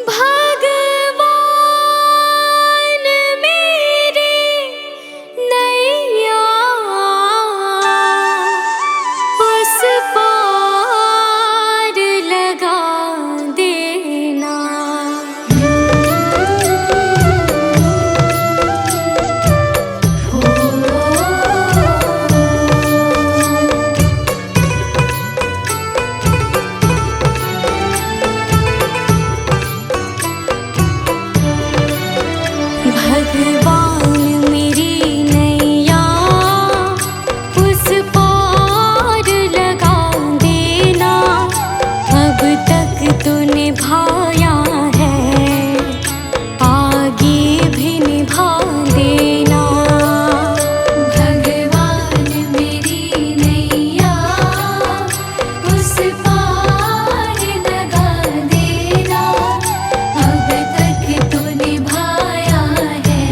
भगवान मेरी नैया उस पार लगा देना। भगवान मेरी नैया उस पार लगा देना। अब तक तो निभाया है, आगे भी निभा देना। भगवान मेरी नैया उस पार लगा देना। अब तक तो निभाया है,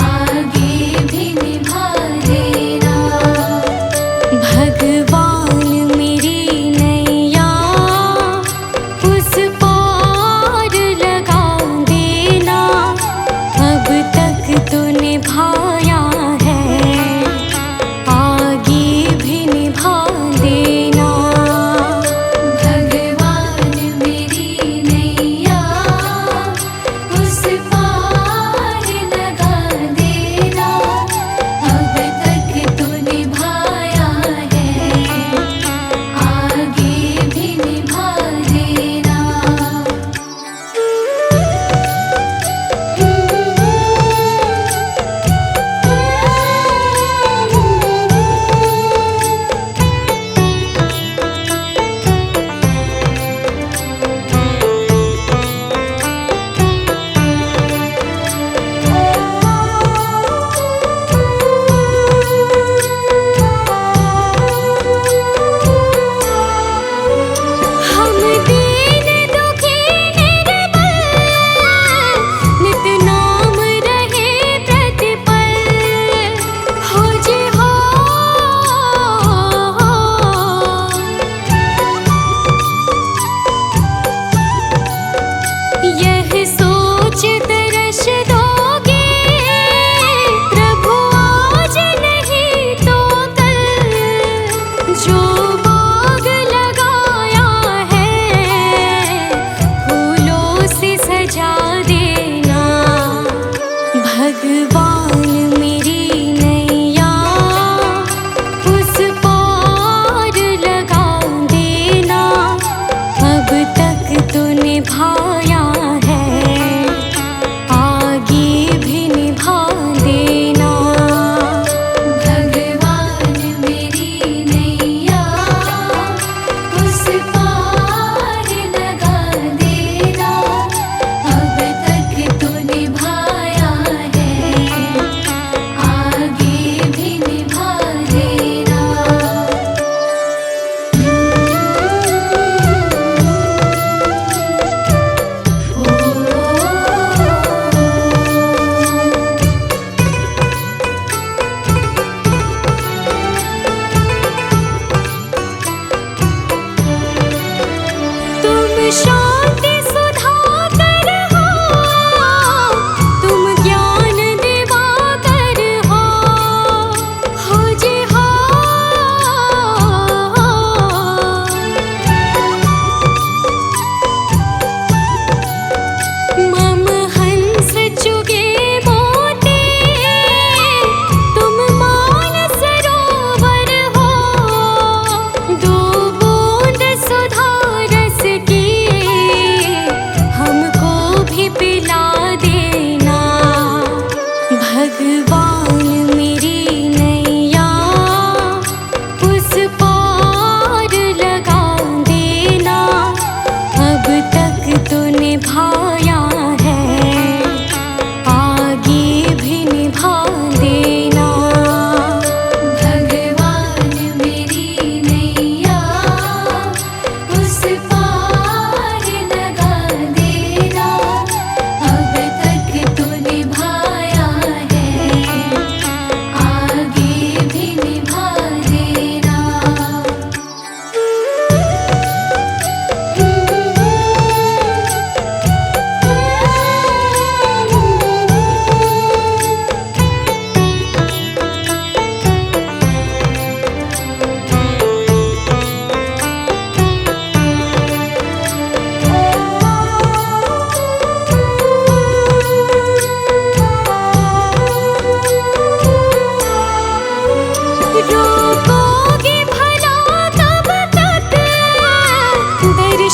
आगे भी निभा देना। भगवान मेरी नैया उस पार लगा देना। अब तक तो निभाया है, आगे भी निभा देना। भगवान मेरी नैया उस पार लगा देना। अब तक तो निभाया है, आगे भी निभा देना। हम दीन दुखी निर्बल, नित नाम रहे प्रतिपल। हो जी हो, यह सोच तरस दोगे प्रभु आज नहीं तो कल। जो बाग लगाया है फूलों से सजा देना। भगवान मेरी नैया उस पार लगा देना। अब तक तो निभाया है, आगे भी निभा देना। भगवान मेरी नैया उस पार लगा देना। अब तक तो निभाया है, आगे भी निभा देना।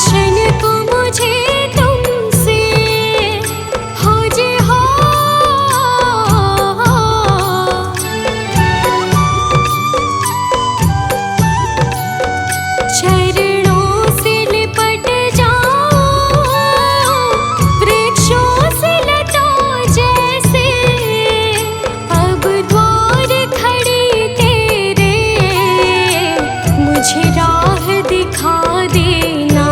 दर्शन को मुझे तुमसे हो जे हो। चरणों से लिपट जाऊं वृक्षों से लटों जैसे, अब द्वार खड़ी तेरे मुझे राह दिखा देना।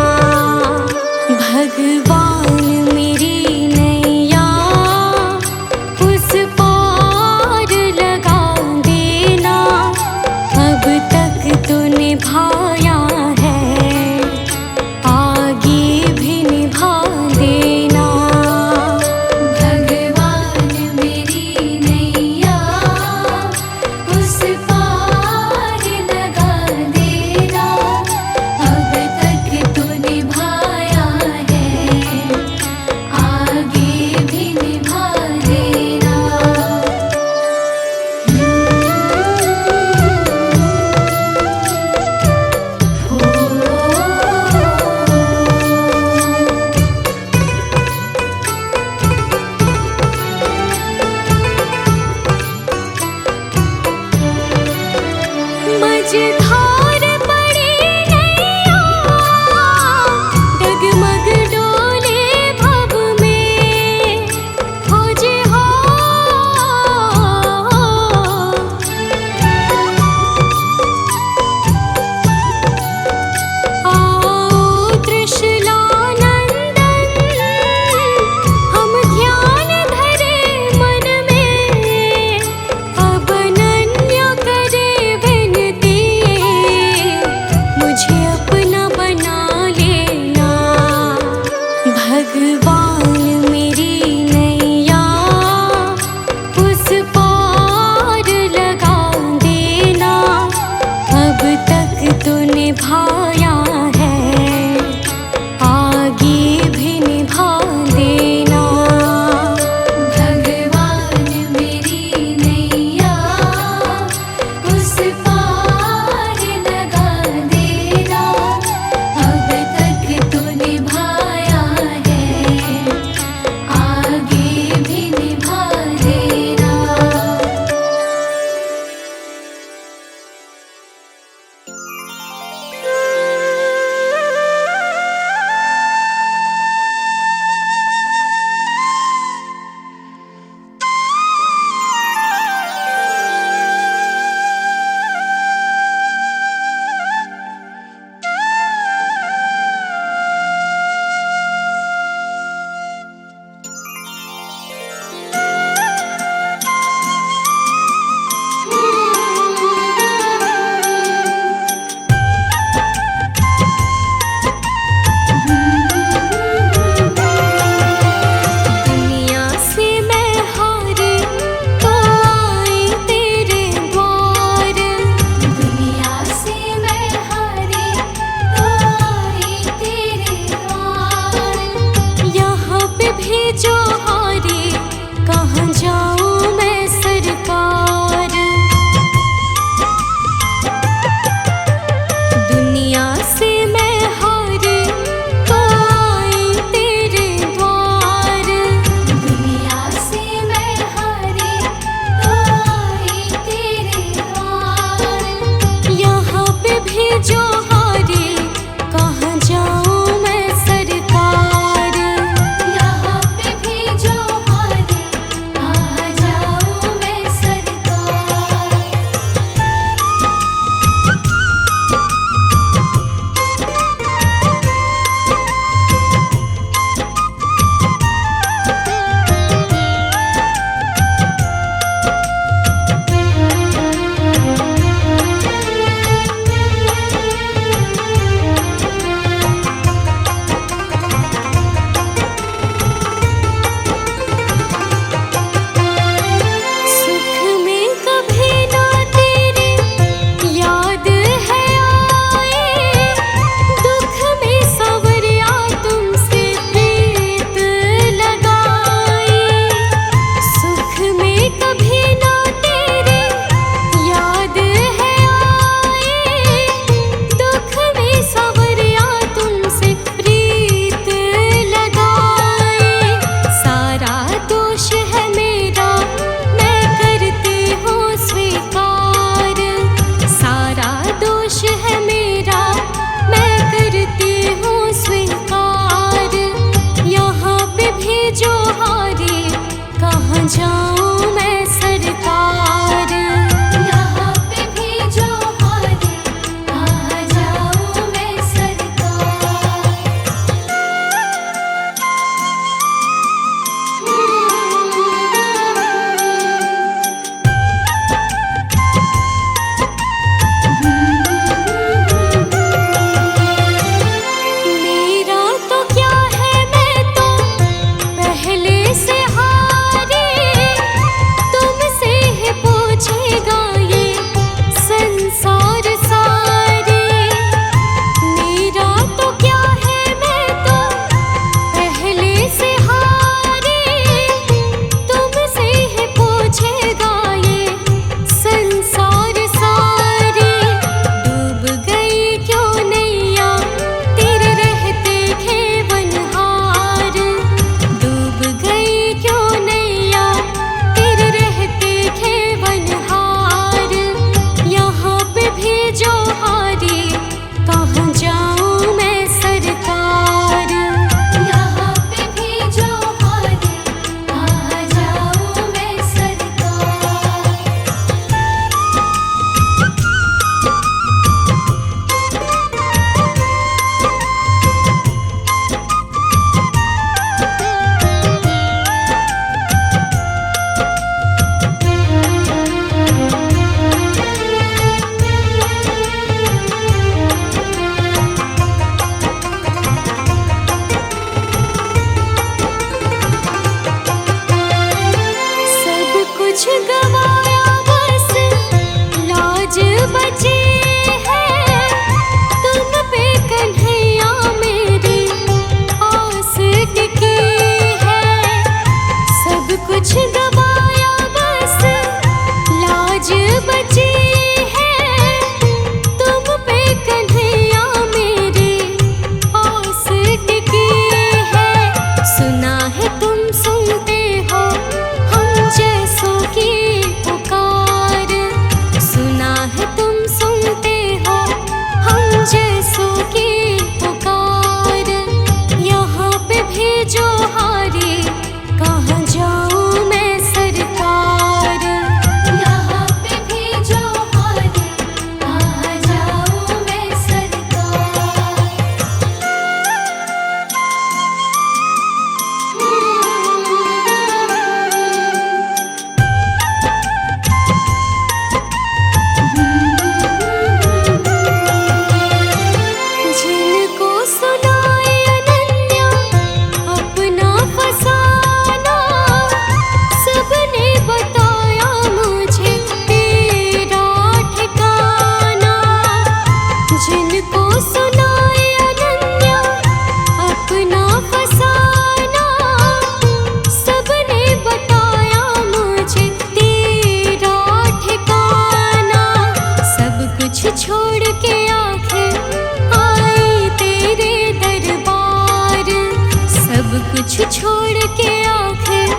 कुछ छोड़ के आखिर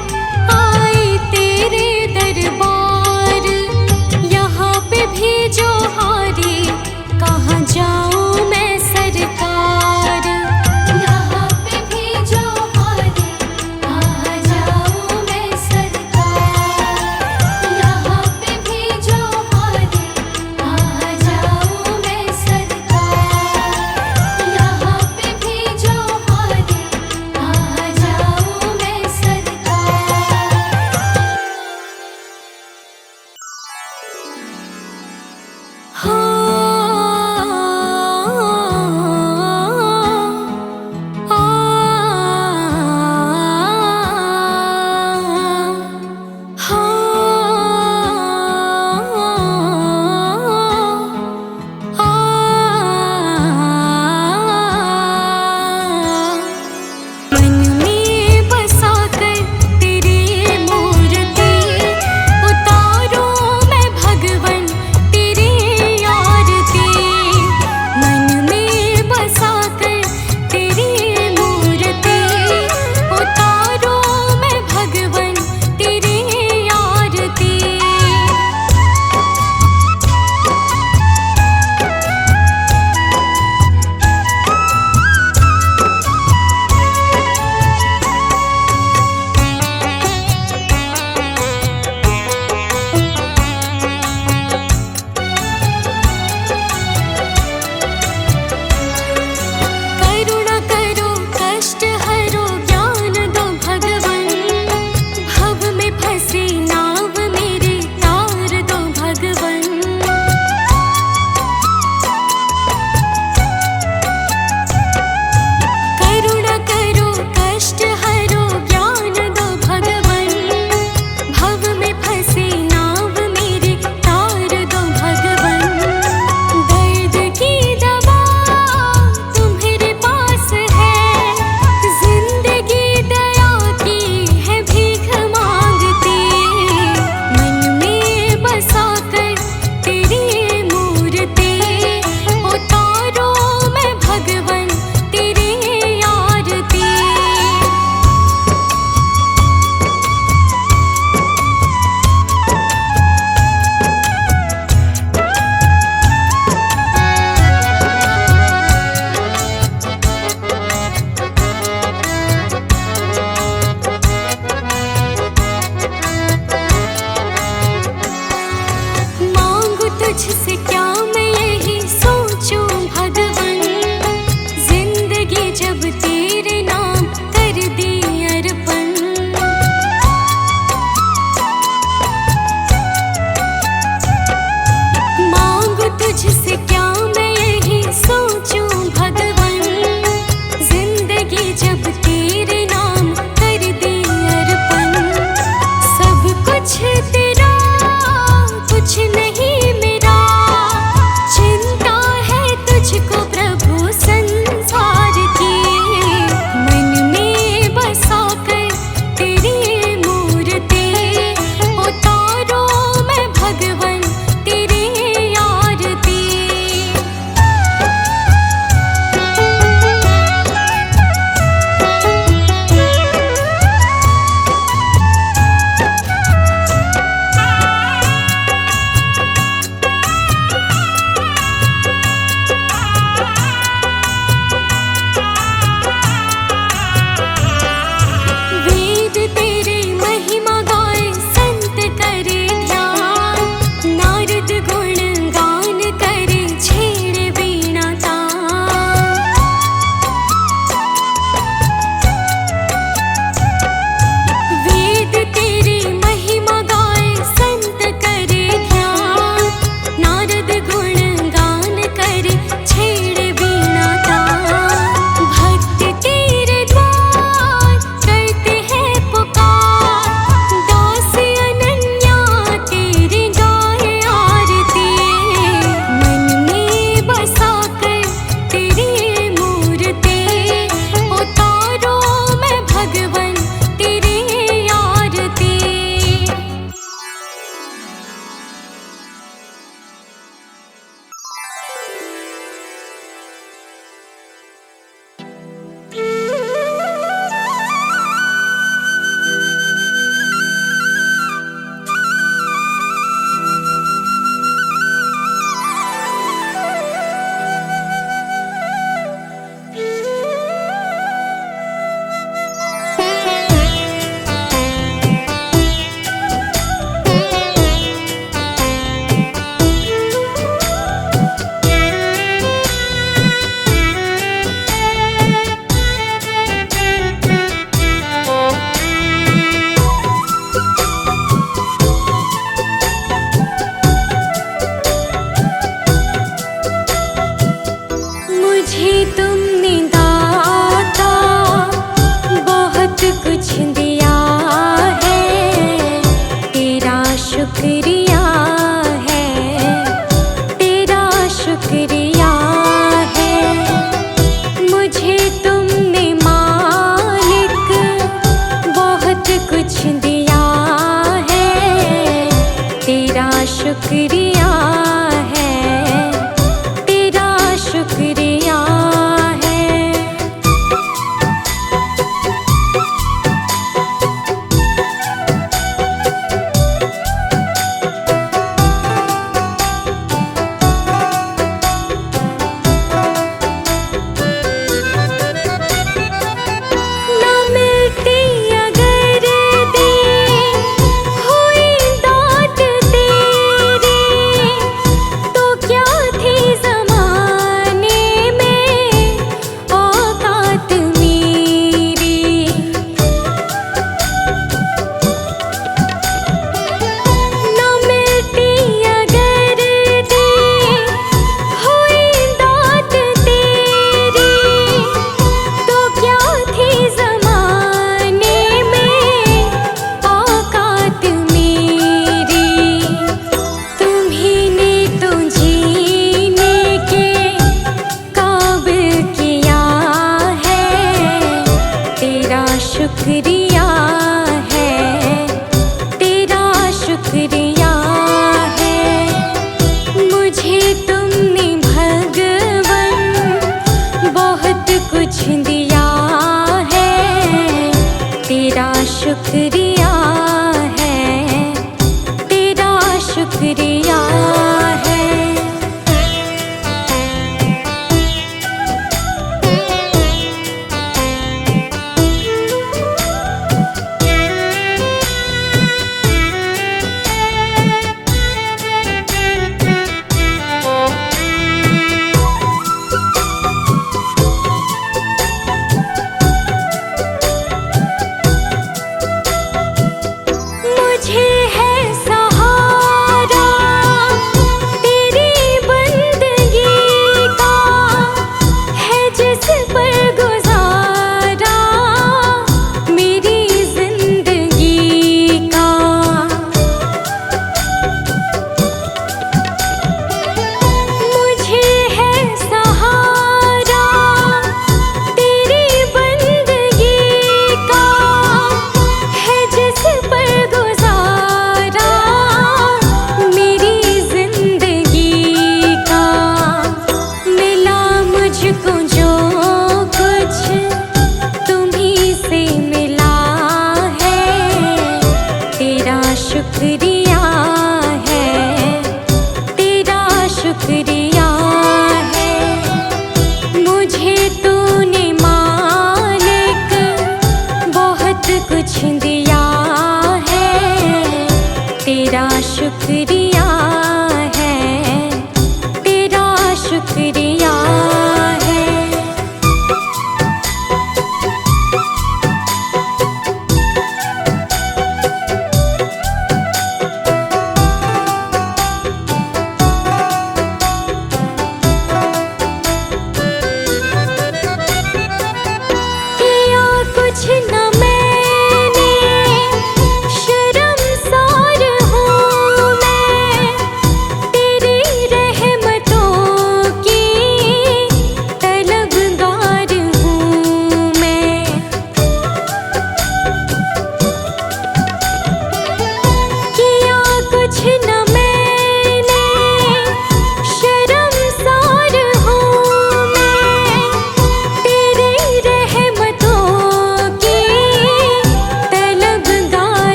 आई तेरे दरबार। यहाँ पे भी जो हारी, कहाँ जाऊँ मैं सरकार। यहाँ पे भी जो हारी, कहाँ जाऊँ मैं सरकार। यहाँ पे भी जो हारी, कहाँ जाऊँ मैं सरकार। यहाँ पे भी जो हारी, कहाँ जाऊँ मैं शुक्रिया है, तेरा शुक्रिया है। मुझे तुमने भगवन बहुत कुछ दिया है, तेरा शुक्रिया है, तेरा शुक्रिया है।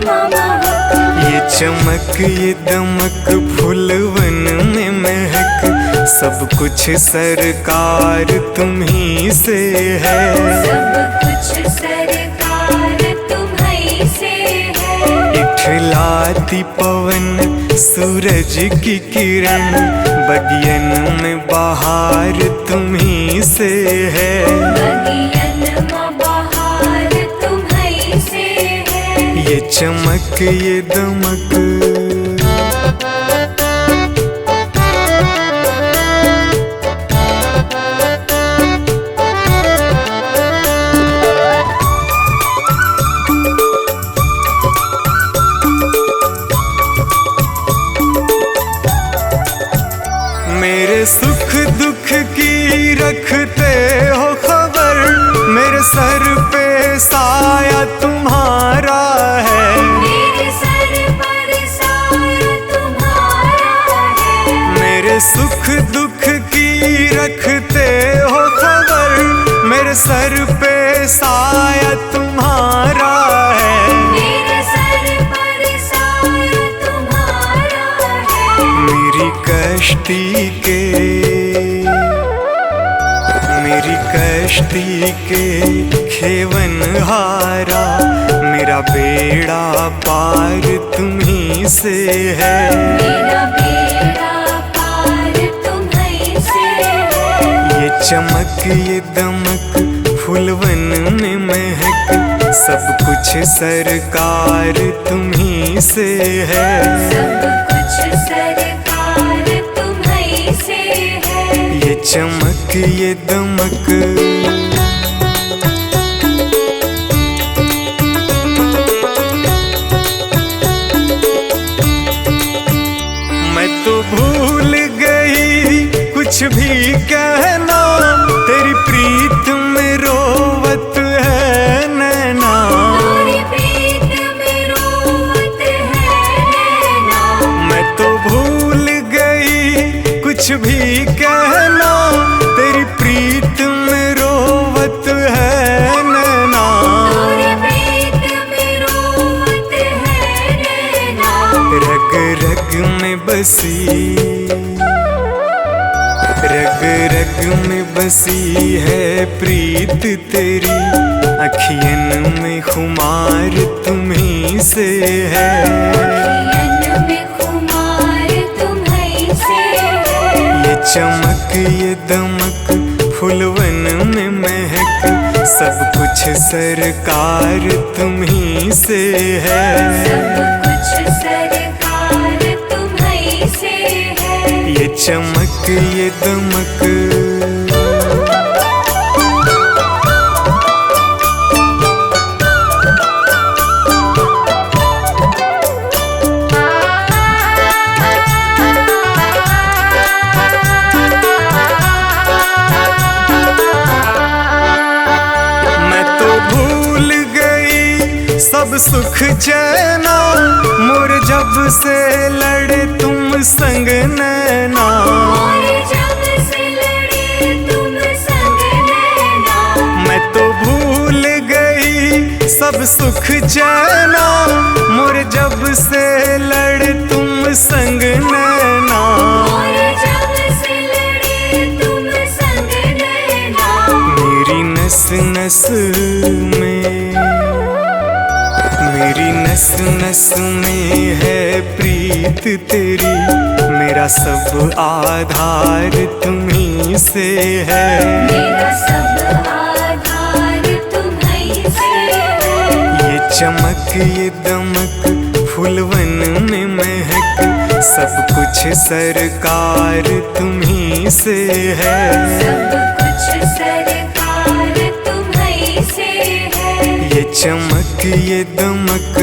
ये चमक ये दमक फूलवन में महक, सब कुछ सरकार तुम्ही से है। सब कुछ सरकार तुम्ही से है। इठलाती पवन सूरज की किरण, बगियन में बहार तुम्ही से है। बगियन में बहार तुम्ही से है। ये चमक ये दमक मेरे सुख दुख की रखते हो खबर, मेरे सर पे साया तुम्हारा है। मेरे सर पर साया तुम्हारा है। मेरे सुख दुख की रखते हो खबर, मेरे सर पे साया तुम्हारा है। मेरे सर पर साया तुम्हारा है। मेरी कश्ती के खेवन हारा, मेरा बेड़ा पार तुम्ही से है। मेरा बेड़ा पार तुम्ही से है। ये चमक ये दमक फूलवन में महक, सब कुछ सरकार तुम्ही से है। सब कुछ सरकार तुम्ही से है। ये चमक ये दमक मैं तो भूल गई कुछ भी कहना, तेरी प्रीत में रोवत है नैना। तेरी प्रीत में रोवत है नैना। मैं तो भूल गई कुछ भी कहना, तेरी प्रीत में रोवत है नैना। तेरी प्रीत में रोवत है नैना। रग रग में बसी, रग रग में बसी है प्रीत तेरी, अखियन में खुमार तुम्ही से है। अखियन में खुमार तुम्ही से है। ये चमक ये दमक फूलवन में महक, सब कुछ सरकार तुम्ही से है। सब कुछ सरकार तुम्ही से है। ये चमक ये दमक मैं तो भूल गई सब सुख चैना, मोर जब से लड़े तुम संग नैना। और जब से लड़े तुम संग नैना। मैं तो भूल गई सब सुख चैना, मोर जब से लड़े तुम संग नैना। और जब से लड़े तुम संग नैना। मेरी नस नस में, मेरी नस नस में है प्रीत तेरी, मेरा सब आधार तुम्ही से है। मेरा सब आधार तुम्ही से है। ये चमक ये दमक फूलवन में महक, सब कुछ सरकार तुम्ही से है। सब कुछ सरकार तुम्ही से है। ये चमक ये दमक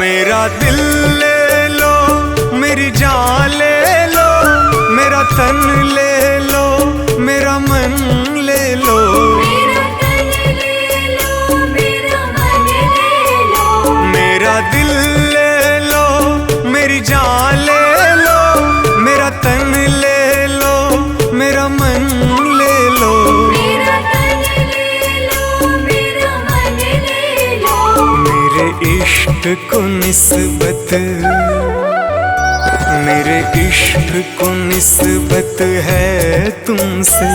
मेरा दिल ले लो, मेरी जान ले लो, मेरा तन ले लो, मेरा मन ले लो। मेरा तन ले इश्क को निस्बत, मेरे इश्क को निस्बत है तुमसे,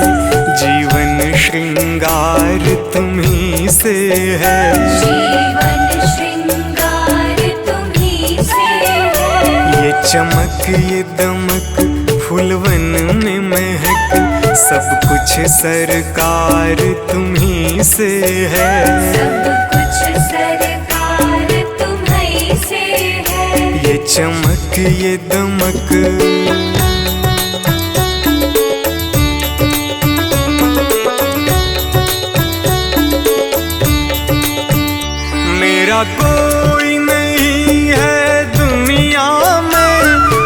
जीवन श्रृंगार तुम्ही से है। जीवन श्रृंगार तुम्ही से है। ये चमक ये दमक फूलवन में महक, सब कुछ सरकार तुम्ही से है। सब कुछ सरकार तुम्ही से है। ये चमक ये दमक मेरा कोई नहीं है दुनिया में,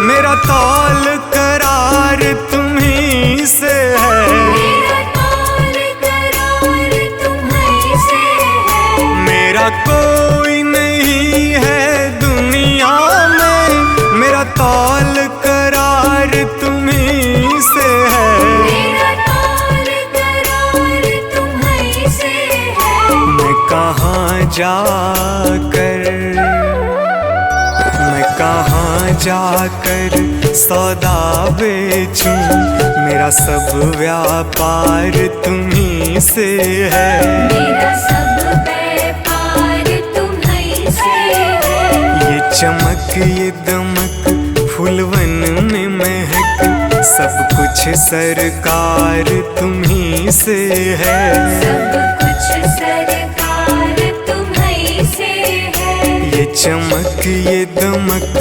मेरा तौल करार तुम्ही से है। मेरा तौल करार तुम्ही से है। मेरा कोई नहीं है दुनिया में, मेरा तौल करार तुम्ही से है। मेरा तौल करार तुम्ही से है। मैं कहाँ जाकर सौदा बेचूं, मेरा सब व्यापार तुम्ही से है। मेरा सब व्यापार तुम्ही से है। ये चमक ये दमक फूलवन में महक, सब कुछ सरकार तुम्ही से है। सब कुछ सरकार तुम्ही से है। ये चमक ये दमक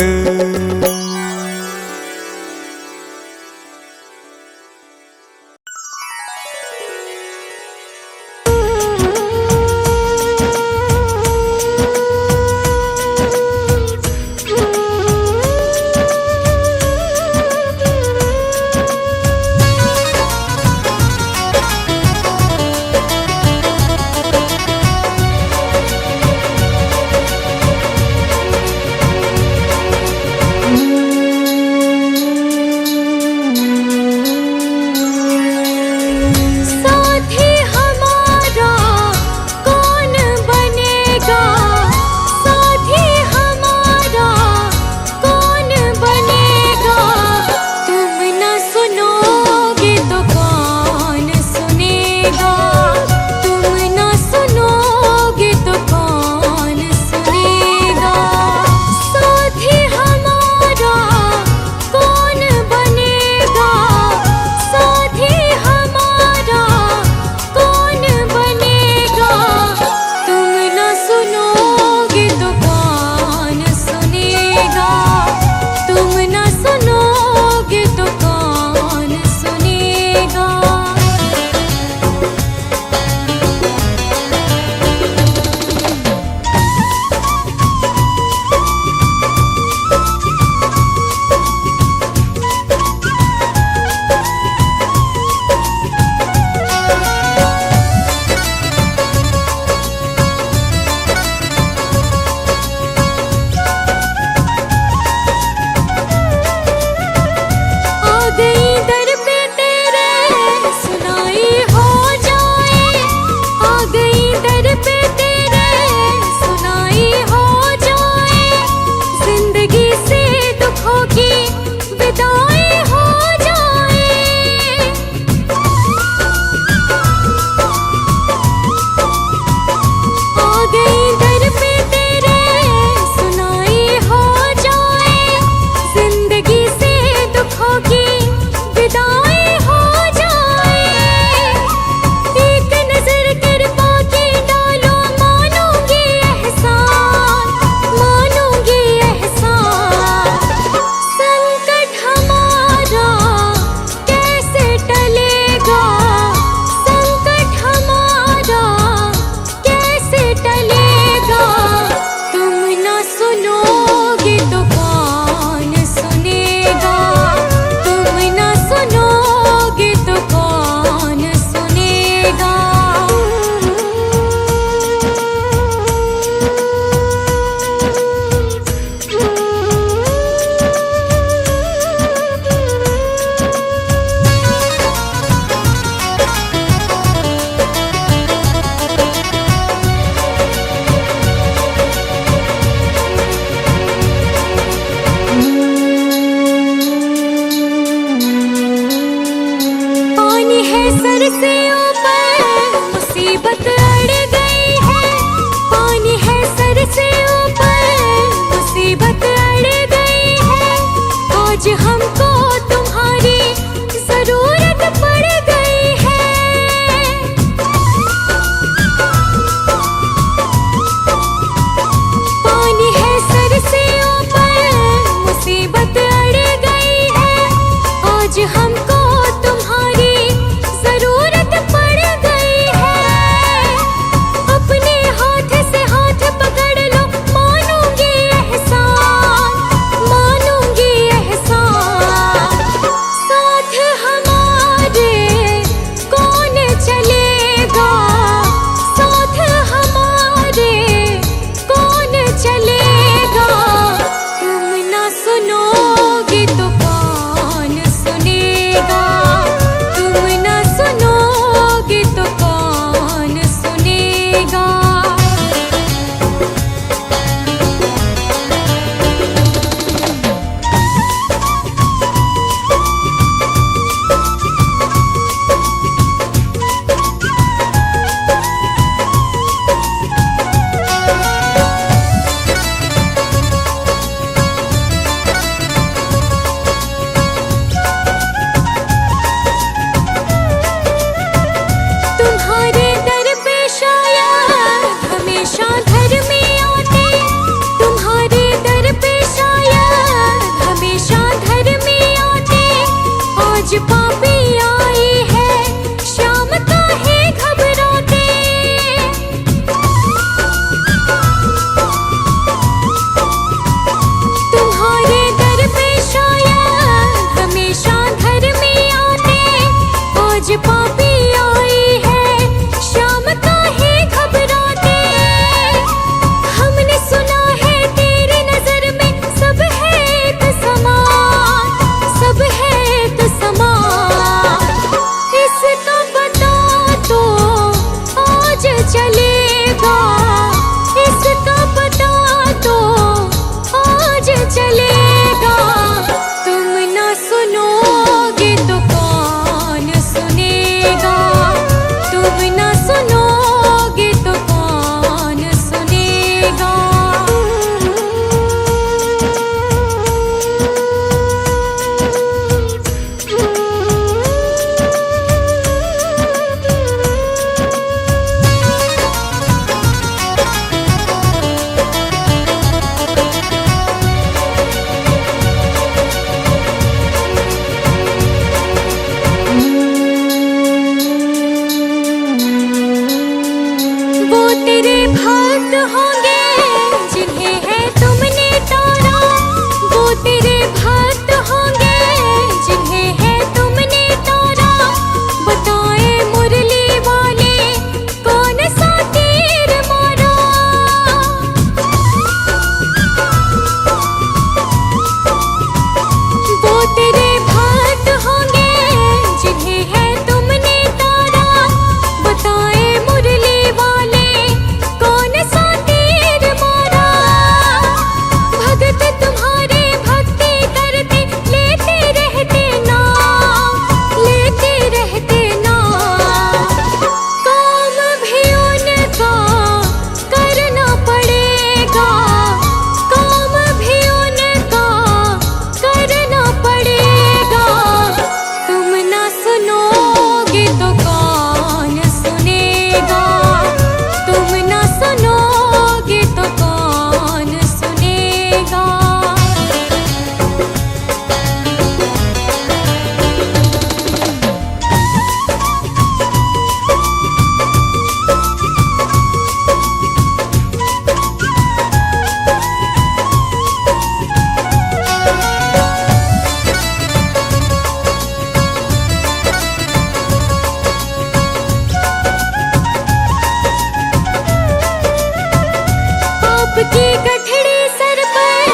की गठड़ी सर पर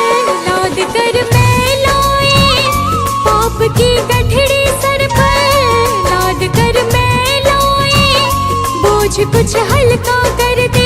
लाद कर मैं लाए, पाप की गठड़ी सर पर लाद कर मैं लाए, बोझ कुछ हल्का कर दे